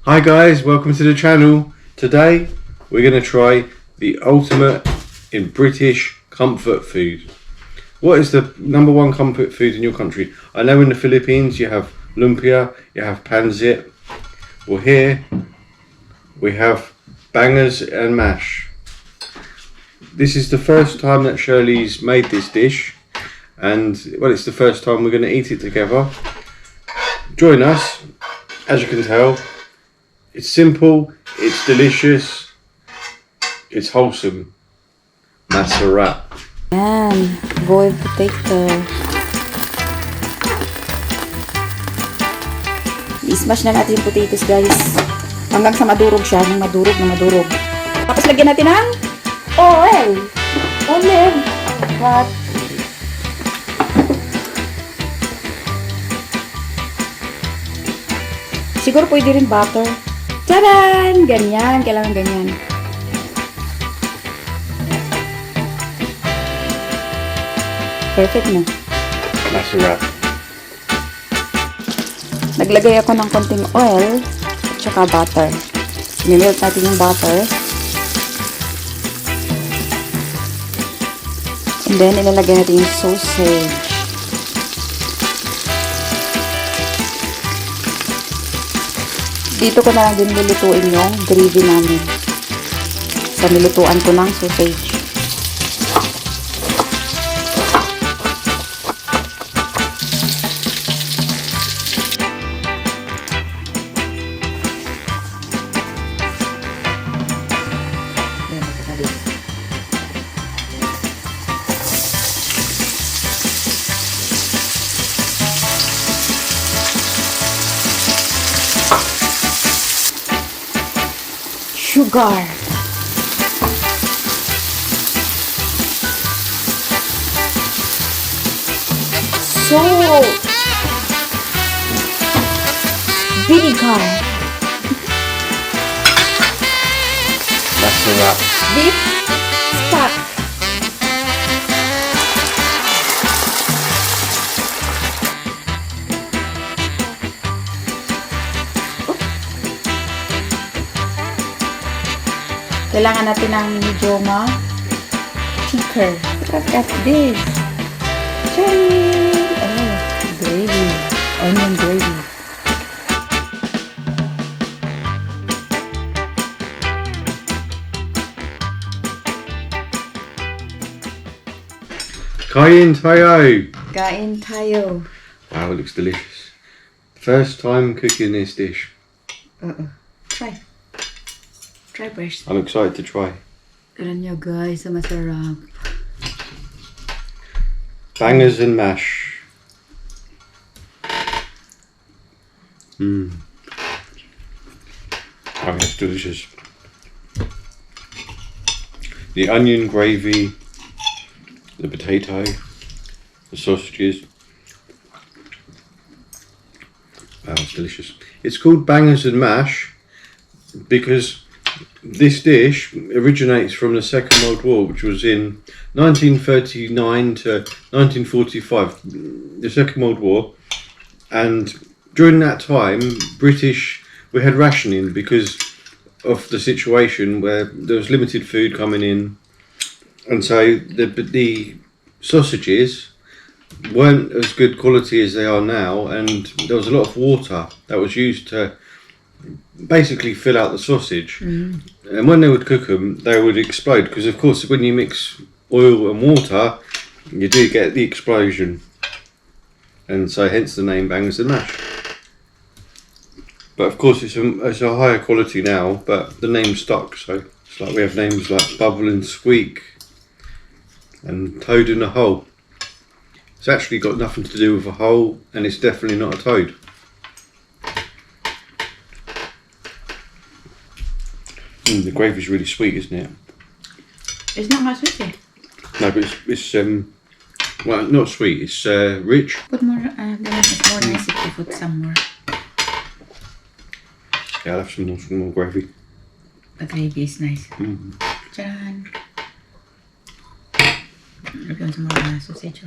Hi guys, welcome to the channel. Today we're going to try the ultimate in British comfort food. What is the #1 comfort food in your country? I know in the Philippines you have lumpia, you have pancit. Well, here we have bangers and mash. This is the first time that Shirley's made this dish, and well, it's the first time we're going to eat it together. Join us. As you can tell, it's simple, it's delicious, it's wholesome. That's a wrap. Yan, boiled potato. I-smash na natin yung potatoes, guys. Hanggang sa madurog siya, hanggang madurog. Tapos lagyan natin ng oil. Olive. What? Siguro pwede rin butter. Taran! Ganyan. Kailangan ganyan. Perfect na. That's a wrap. Naglagay ako ng konting oil at saka butter. Minelt natin yung butter. And then, ilalagay natin yung sausage. Dito ko na lang din nilutuin yung gravy namin. So, nilutuan ko ng sausage. Sugar. Salt. Vinegar. That's a wrap. Beef stock. Kailangan natin ng medyo thicker. Look at this. Cherry! Oh, gravy. Onion gravy. Kain tayo! Kain tayo. Wow, it looks delicious. First time cooking this dish. Try. Try first. I'm excited to try. Tignan nyo guys, masarap. Bangers and mash. Oh, it's delicious. The onion gravy, the potato, the sausages. Wow, it's delicious. It's called bangers and mash because this dish originates from the Second World War, which was in 1939 to 1945, the Second World War. And during that time, we had rationing because of the situation where there was limited food coming in. And so the sausages weren't as good quality as they are now, and there was a lot of water that was used to basically fill out the sausage. And when they would cook them, they would explode because, of course, when you mix oil and water, you do get the explosion, and so hence the name bangers and mash. But of course, it's a higher quality now, but the name stuck. So it's like we have names like Bubble and Squeak and Toad in a Hole. It's actually got nothing to do with a hole, and it's definitely not a toad. The gravy's really sweet, isn't it? It's not that sweet. No, but it's well, not sweet. It's rich. Put more. It's more nice if you put some more. Yeah, I'll have some more gravy. The gravy is nice. Jan. Lagyan some more sausage.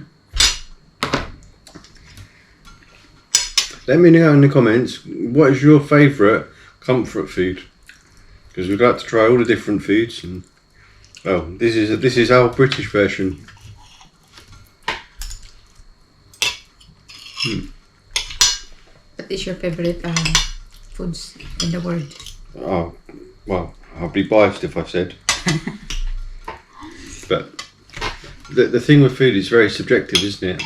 Let me know in the comments, what is your favourite comfort food, because we'd like to try all the different foods. And well, this is our British version. What is your favorite foods in the world? Oh, well, I'll be biased if I said. But the thing with food is very subjective, isn't it?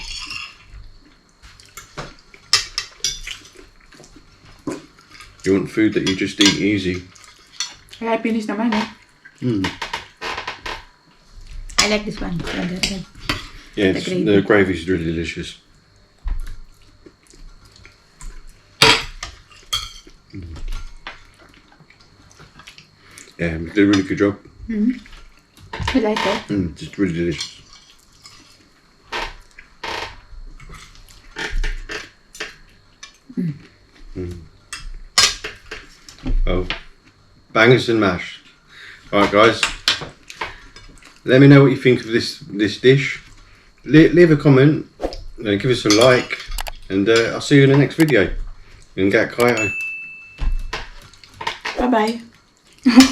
You want food that you just eat easy. I like finish naman eh. Mm. I like this one. Yeah, The gravy. the gravy is really delicious. Yeah, we did a really good job. I like it. Just really delicious. Oh, bangers and mash. Alright guys, let me know what you think of this dish. Leave a comment, give us a like, and I'll see you in the next video. And get Kayo. Bye bye.